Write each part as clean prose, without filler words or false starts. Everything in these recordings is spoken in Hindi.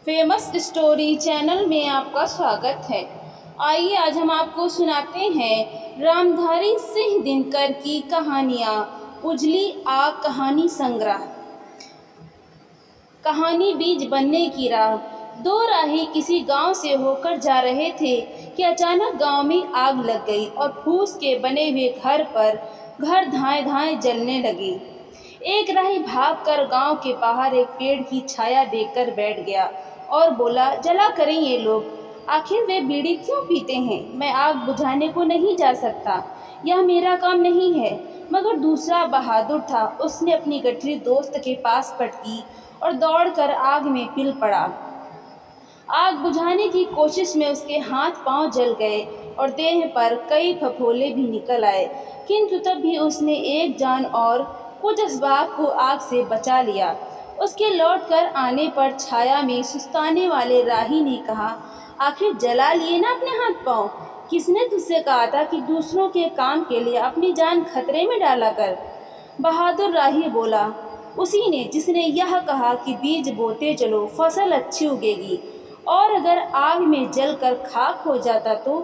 फेमस स्टोरी चैनल में आपका स्वागत है। आइए आज हम आपको सुनाते हैं रामधारी सिंह दिनकर की कहानियाँ। उजली आग कहानी संग्रह। कहानी बीज बनने की राह। दो राही किसी गांव से होकर जा रहे थे कि अचानक गांव में आग लग गई और फूस के बने हुए घर धाएं धाएं जलने लगे। एक राही भागकर गांव के बाहर एक पेड़ की छाया देखकर बैठ गया और बोला, जला करें ये लोग, आखिर वे बीड़ी क्यों पीते हैं? मैं आग बुझाने को नहीं जा सकता, यह मेरा काम नहीं है। मगर दूसरा बहादुर था, उसने अपनी गठरी दोस्त के पास पटकी और दौड़कर आग में पिल पड़ा। आग बुझाने की कोशिश में उसके हाथ पांव जल गए और देह पर कई फफोले भी निकल आए, किंतु तब भी उसने एक जान और कुछ असबाब को आग से बचा लिया। उसके लौटकर आने पर छाया में सुस्ताने वाले राही ने कहा, आखिर जला लिए ना अपने हाथ पांव? किसने तुझसे कहा था कि दूसरों के काम के लिए अपनी जान खतरे में डाला कर? बहादुर राही बोला, उसी ने जिसने यह कहा कि बीज बोते चलो, फसल अच्छी उगेगी, और अगर आग में जलकर खाक हो जाता तो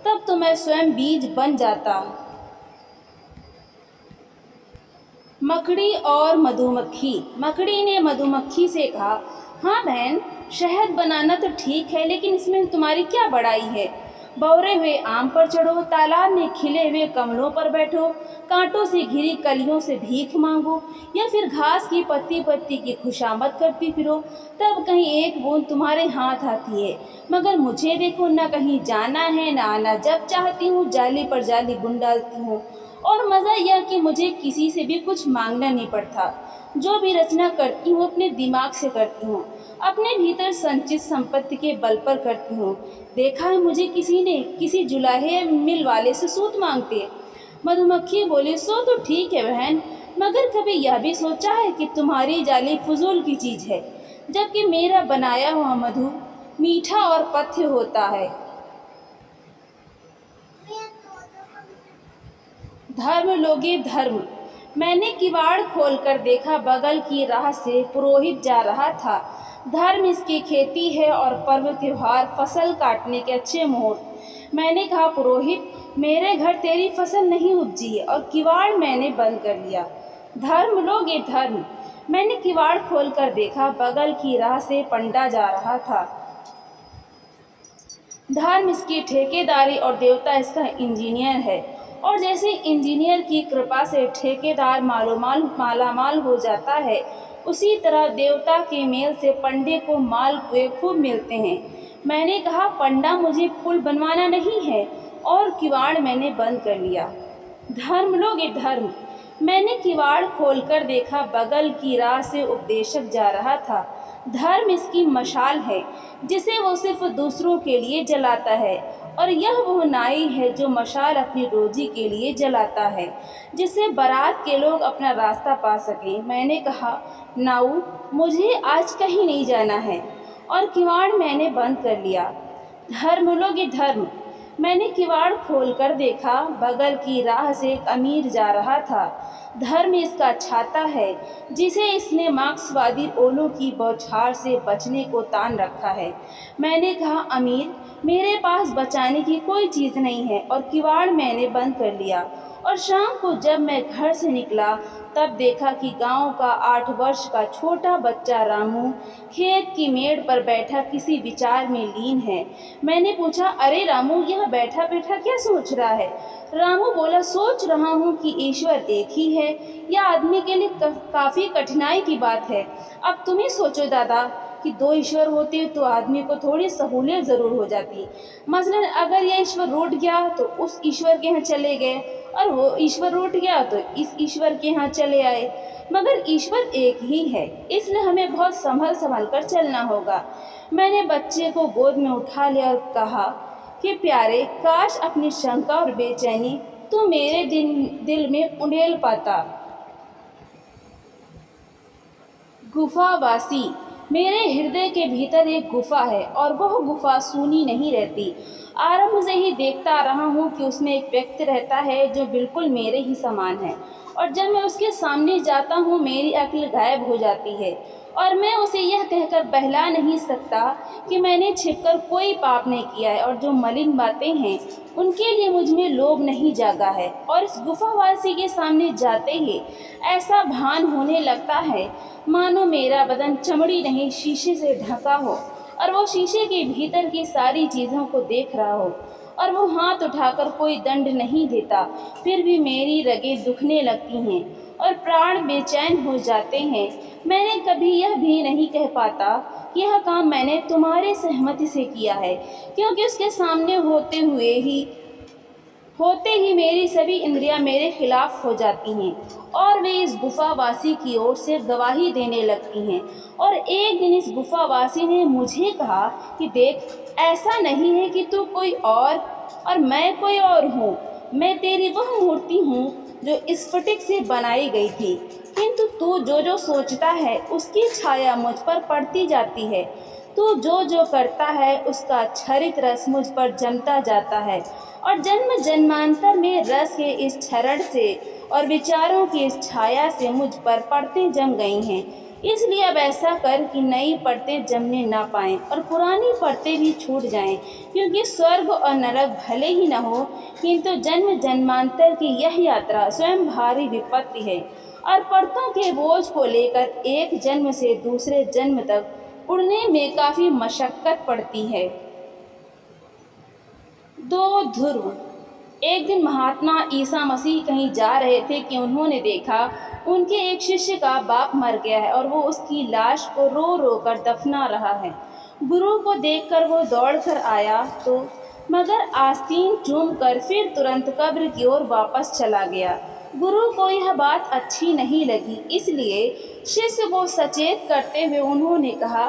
तब तो मैं स्वयं बीज बन जाता। मकड़ी और मधुमक्खी। मकड़ी ने मधुमक्खी से कहा, हाँ बहन, शहद बनाना तो ठीक है, लेकिन इसमें तुम्हारी क्या बड़ाई है? बौरे हुए आम पर चढ़ो, तालाब में खिले हुए कमलों पर बैठो, कांटों से घिरी कलियों से भीख मांगो, या फिर घास की पत्ती पत्ती की खुशामद करती फिरो, तब कहीं एक बूंद तुम्हारे हाथ आती है। मगर मुझे देखो, न कहीं जाना है न आना, जब चाहती हूँ जाली पर जाली बुन डालती हूँ। और मज़ा यह कि मुझे किसी से भी कुछ मांगना नहीं पड़ता। जो भी रचना करती हूँ अपने दिमाग से करती हूँ, अपने भीतर संचित संपत्ति के बल पर करती हूँ। देखा है मुझे किसी जुलाहे मिल वाले से सूत मांगते? मधुमक्खी बोली, सो तो ठीक है बहन, मगर कभी यह भी सोचा है कि तुम्हारी जाली फजूल की चीज़ है, जबकि मेरा बनाया हुआ मधु मीठा और पथ्य होता है। धर्म लोगे धर्म। मैंने किवाड़ खोलकर देखा, बगल की राह से पुरोहित जा रहा था। धर्म इसकी खेती है और पर्व त्योहार, फसल काटने के अच्छे मुहूर्त। मैंने कहा, पुरोहित, मेरे घर तेरी फसल नहीं उपजी है और किवाड़ मैंने बंद कर लिया। धर्म लोगे धर्म। मैंने किवाड़ खोलकर देखा, बगल की राह से पंडा जा रहा था। धर्म इसकी ठेकेदारी और देवता इसका इंजीनियर है, और जैसे इंजीनियर की कृपा से ठेकेदार मालामाल हो जाता है, उसी तरह देवता के मेल से पंडे को माल खूब मिलते हैं। मैंने कहा, पंडा, मुझे पुल बनवाना नहीं है, और किवाड़ मैंने बंद कर लिया। धर्म लोगे धर्म। मैंने किवाड़ खोलकर देखा, बगल की राह से उपदेशक जा रहा था। धर्म इसकी मशाल है, जिसे वो सिर्फ दूसरों के लिए जलाता है, और यह वो नाई है जो मशाल अपनी रोजी के लिए जलाता है, जिससे बारात के लोग अपना रास्ता पा सकें। मैंने कहा, नाऊ, मुझे आज कहीं नहीं जाना है, और किवाड़ मैंने बंद कर लिया। धर्म लोगे धर्म। मैंने किवाड़ खोलकर देखा, बगल की राह से एक अमीर जा रहा था। धर्म इसका छाता है, जिसे इसने मार्क्सवादी ओलों की बौछार से बचने को तान रखा है। मैंने कहा, अमीर, मेरे पास बचाने की कोई चीज़ नहीं है, और किवाड़ मैंने बंद कर लिया। और शाम को जब मैं घर से निकला, तब देखा कि गांव का 8 वर्ष का छोटा बच्चा रामू खेत की मेड़ पर बैठा किसी विचार में लीन है। मैंने पूछा, अरे रामू, यह बैठा बैठा क्या सोच रहा है? रामू बोला, सोच रहा हूँ कि ईश्वर एक ही है। यह आदमी के लिए काफ़ी कठिनाई की बात है। अब तुम ही सोचो दादा कि 2 ईश्वर होते तो आदमी को थोड़ी सहूलियत ज़रूर हो जाती। मसलन अगर यह ईश्वर रूठ गया तो उस ईश्वर के यहाँ चले गए, और वो ईश्वर रूठ गया तो इस ईश्वर के यहाँ चले आए। मगर ईश्वर एक ही है, इसलिए हमें बहुत संभल कर चलना होगा। मैंने बच्चे को गोद में उठा लिया और कहा कि प्यारे, काश अपनी शंका और बेचैनी तू मेरे दिल में उंडेल पाता। गुफावासी। मेरे हृदय के भीतर एक गुफा है, और वह गुफा सूनी नहीं रहती। आरंभ से ही देखता रहा हूँ कि उसमें एक व्यक्ति रहता है जो बिल्कुल मेरे ही समान है, और जब मैं उसके सामने जाता हूँ मेरी अक्ल गायब हो जाती है, और मैं उसे यह कहकर बहला नहीं सकता कि मैंने छिपकर कोई पाप नहीं किया है और जो मलिन बातें हैं उनके लिए मुझ में लोभ नहीं जागा है। और इस गुफावासी के सामने जाते ही ऐसा भान होने लगता है मानो मेरा बदन चमड़ी नहीं शीशे से ढका हो और वो शीशे के भीतर की सारी चीज़ों को देख रहा हो। और वो हाथ उठाकर कोई दंड नहीं देता, फिर भी मेरी रगें दुखने लगती हैं और प्राण बेचैन हो जाते हैं। मैंने कभी यह भी नहीं कह पाता कि यह काम मैंने तुम्हारे सहमति से किया है, क्योंकि उसके सामने होते ही मेरी सभी इंद्रियां मेरे खिलाफ हो जाती हैं और वे इस गुफावासी की ओर से गवाही देने लगती हैं। और एक दिन इस गुफावासी ने मुझे कहा कि देख, ऐसा नहीं है कि तू कोई और मैं कोई और हूँ। मैं तेरी वह मूर्ति हूँ जो स्फटिक से बनाई गई थी, किंतु तू जो जो सोचता है उसकी छाया मुझ पर पड़ती जाती है। तू जो जो करता है उसका क्षरित रस मुझ पर जमता जाता है और जन्म जन्मांतर में रस के इस क्षरण से और विचारों की इस छाया से मुझ पर परतें जम गई हैं। इसलिए अब ऐसा कर कि नई परतें जमने ना पाएं और पुरानी परतें भी छूट जाएं, क्योंकि स्वर्ग और नरक भले ही न हो, किंतु जन्म जन्मांतर की यह यात्रा स्वयं भारी विपत्ति है और परतों के बोझ को लेकर एक जन्म से दूसरे जन्म तक उड़ने में काफ़ी मशक्क़त पड़ती है। दो ध्रुव। एक दिन महात्मा ईसा मसीह कहीं जा रहे थे कि उन्होंने देखा उनके एक शिष्य का बाप मर गया है और वो उसकी लाश को रो रो कर दफना रहा है। गुरु को देखकर वो दौड़ कर आया तो मगर आस्तीन चूम कर फिर तुरंत कब्र की ओर वापस चला गया। गुरु को यह बात अच्छी नहीं लगी, इसलिए शिष्य को सचेत करते हुए उन्होंने कहा,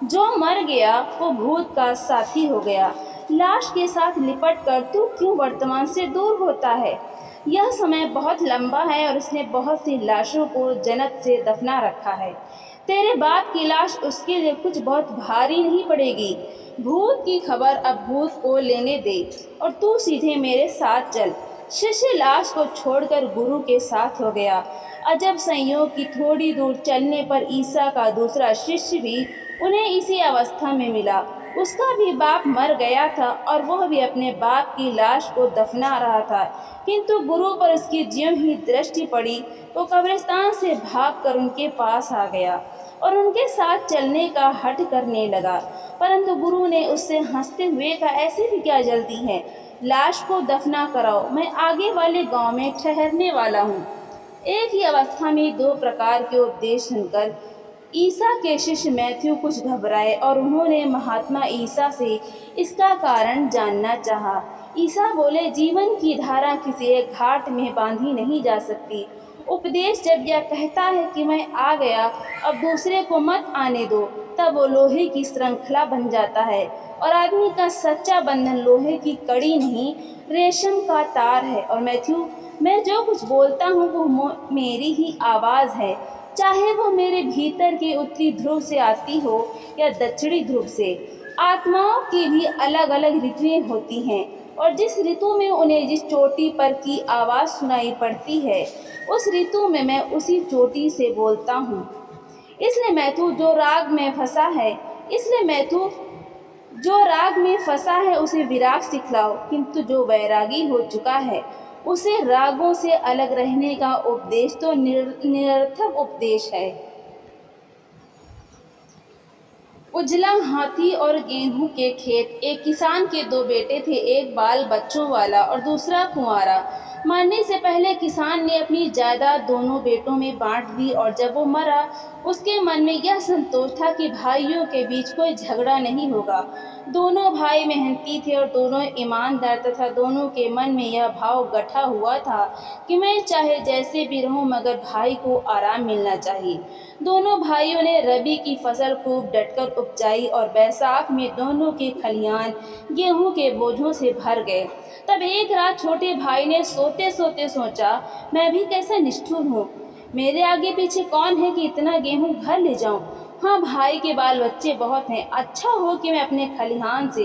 जो मर गया वो भूत का साथी हो गया। लाश के साथ लिपट कर तू क्यों वर्तमान से दूर होता है? यह समय बहुत लंबा है और उसने बहुत सी लाशों को जन्नत से दफना रखा है। तेरे बाप की लाश उसके लिए कुछ बहुत भारी नहीं पड़ेगी। भूत की खबर अब भूत को लेने दे और तू सीधे मेरे साथ चल। शिष्य लाश को छोड़कर गुरु के साथ हो गया। अजब संयोग की थोड़ी दूर चलने पर ईसा का दूसरा शिष्य भी उन्हें इसी अवस्था में मिला। उसका भी बाप मर गया था और वह भी अपने बाप की लाश को दफना रहा था, किंतु गुरु पर उसकी ज्यों ही दृष्टि पड़ी वो कब्रिस्तान से भागकर उनके पास आ गया और उनके साथ चलने का हठ करने लगा। परंतु गुरु ने उससे हंसते हुए कहा, ऐसे भी क्या जल्दी है, लाश को दफना कराओ, मैं आगे वाले गांव में ठहरने वाला हूँ। एक ही अवस्था में दो प्रकार के उपदेश सुनकर ईसा के शिष्य मैथ्यू कुछ घबराए और उन्होंने महात्मा ईसा से इसका कारण जानना चाहा। ईसा बोले, जीवन की धारा किसी एक घाट में बांधी नहीं जा सकती। उपदेश जब यह कहता है कि मैं आ गया, अब दूसरे को मत आने दो, तब वो लोहे की श्रृंखला बन जाता है और आदमी का सच्चा बंधन लोहे की कड़ी नहीं, रेशम का तार है। और मैथ्यू, मैं जो कुछ बोलता हूँ वो मेरी ही आवाज़ है, चाहे वो मेरे भीतर के उत्तरी ध्रुव से आती हो या दक्षिणी ध्रुव से। आत्माओं की भी अलग अलग ऋतुएं होती हैं और जिस ऋतु में उन्हें जिस चोटी पर की आवाज़ सुनाई पड़ती है, उस ऋतु में मैं उसी चोटी से बोलता हूँ। इसलिए मैथ्यू जो राग में फंसा है उसे विराग सिखलाओ, किंतु जो वैरागी हो चुका है उसे रागों से अलग रहने का उपदेश तो निरर्थक उपदेश है। उजला हाथी और गेहूं के खेत। एक किसान के दो बेटे थे, एक बाल बच्चों वाला और दूसरा कुंवारा। मरने से पहले किसान ने अपनी जायदाद दोनों बेटों में बांट दी और जब वो मरा उसके मन में यह संतोष था कि भाइयों के बीच कोई झगड़ा नहीं होगा। दोनों भाई मेहनती थे और दोनों ईमानदार तथा दोनों के मन में यह भाव गठा हुआ था कि मैं चाहे जैसे भी रहूं मगर भाई को आराम मिलना चाहिए। दोनों भाइयों ने रबी की फसल खूब डटकर उपजाई और बैसाख में दोनों के खलिहान गेहूं के बोझों से भर गए। तब एक रात छोटे भाई ने सोते सोते सोचा, मैं भी कैसा निष्ठुर हूँ, मेरे आगे पीछे कौन है कि इतना गेहूं घर ले जाऊं। हाँ, भाई के बाल बच्चे बहुत हैं, अच्छा हो कि मैं अपने खलिहान से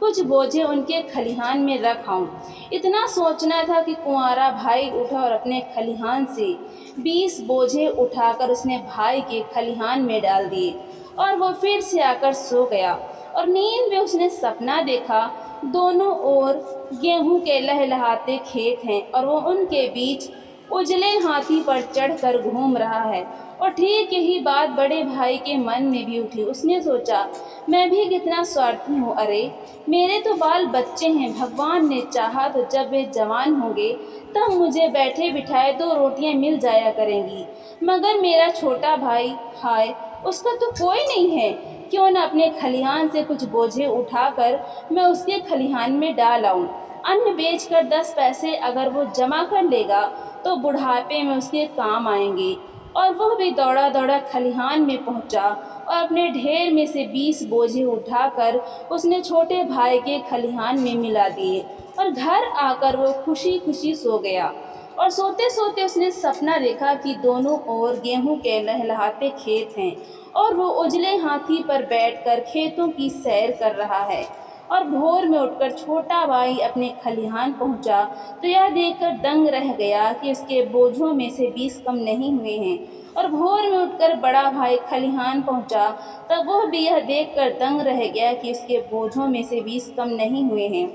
कुछ बोझे उनके खलिहान में रख आऊं। इतना सोचना था कि कुंवारा भाई उठा और अपने खलिहान से 20 बोझे उठाकर उसने भाई के खलिहान में डाल दिए और वो फिर से आकर सो गया। और नींद में उसने सपना देखा, दोनों ओर गेहूं के लहलहाते खेत हैं और वो उनके बीच उजले हाथी पर चढ़कर घूम रहा है। और ठीक यही बात बड़े भाई के मन में भी उठी। उसने सोचा, मैं भी कितना स्वार्थी हूँ, अरे मेरे तो बाल बच्चे हैं, भगवान ने चाहा तो जब वे जवान होंगे तब मुझे बैठे बिठाए 2 रोटियां मिल जाया करेंगी, मगर मेरा छोटा भाई, हाय उसका तो कोई नहीं है। क्यों न अपने खलिहान से कुछ बोझे उठाकर मैं उसके खलिहान में डाल आऊं। अन्न बेचकर 10 पैसे अगर वो जमा कर लेगा तो बुढ़ापे में उसके काम आएंगे। और वह भी दौड़ा दौड़ा खलिहान में पहुंचा और अपने ढेर में से 20 बोझे उठाकर उसने छोटे भाई के खलिहान में मिला दिए और घर आकर वो खुशी खुशी सो गया। और सोते सोते उसने सपना देखा कि दोनों ओर गेहूं के लहलहाते खेत हैं और वो उजले हाथी पर बैठकर खेतों की सैर कर रहा है। और भोर में उठकर छोटा भाई अपने खलिहान पहुंचा तो यह देखकर दंग रह गया कि उसके बोझों में से 20 कम नहीं हुए हैं। और भोर में उठकर बड़ा भाई खलिहान पहुंचा तब वह भी यह देखकर दंग रह गया कि उसके बोझों में से 20 कम नहीं हुए हैं।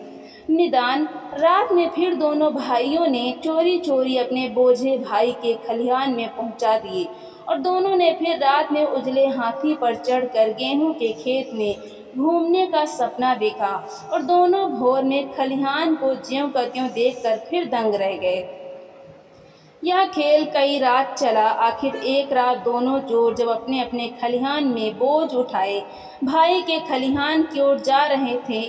निदान रात में फिर दोनों भाइयों ने चोरी चोरी अपने बोझे भाई के खलिहान में पहुंचा दिए और दोनों ने फिर रात में उजले हाथी पर चढ़कर गेहूं के खेत में घूमने का सपना देखा। और दोनों भोर में खलिहान को ज्यों का त्यों देखकर फिर दंग रह गए। यह खेल कई रात चला। आखिर एक रात दोनों चोर जब अपने अपने खलिहान में बोझ उठाए भाई के खलिहान की ओर जा रहे थे,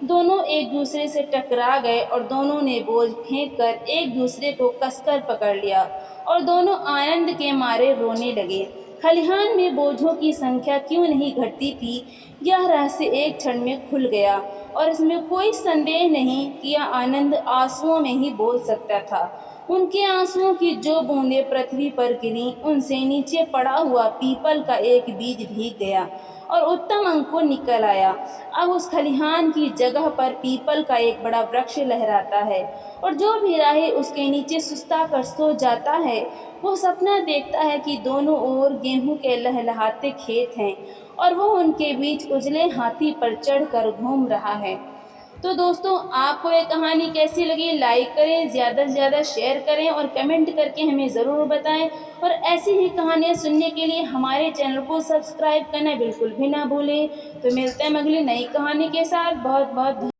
दोनों एक दूसरे से टकरा गए और दोनों ने बोझ फेंककर एक दूसरे को कसकर पकड़ लिया और दोनों आनंद के मारे रोने लगे। खलिहान में बोझों की संख्या क्यों नहीं घटती थी, यह रहस्य एक क्षण में खुल गया और इसमें कोई संदेह नहीं कि यह आनंद आंसुओं में ही बोल सकता था। उनके आंसुओं की जो बूंदें पृथ्वी पर गिरीं, उनसे नीचे पड़ा हुआ पीपल का एक बीज भीग गया और उत्तम अंकुर निकल आया। अब उस खलिहान की जगह पर पीपल का एक बड़ा वृक्ष लहराता है और जो भी राही उसके नीचे सुस्ता कर सो जाता है वो सपना देखता है कि दोनों ओर गेहूं के लहलहाते खेत हैं और वो उनके बीच उजले हाथी पर चढ़कर घूम रहा है। तो दोस्तों, आपको ये कहानी कैसी लगी, लाइक करें, ज़्यादा से ज़्यादा शेयर करें और कमेंट करके हमें ज़रूर बताएं। और ऐसी ही कहानियाँ सुनने के लिए हमारे चैनल को सब्सक्राइब करना बिल्कुल भी ना भूलें। तो मिलते हैं अगली नई कहानी के साथ। बहुत बहुत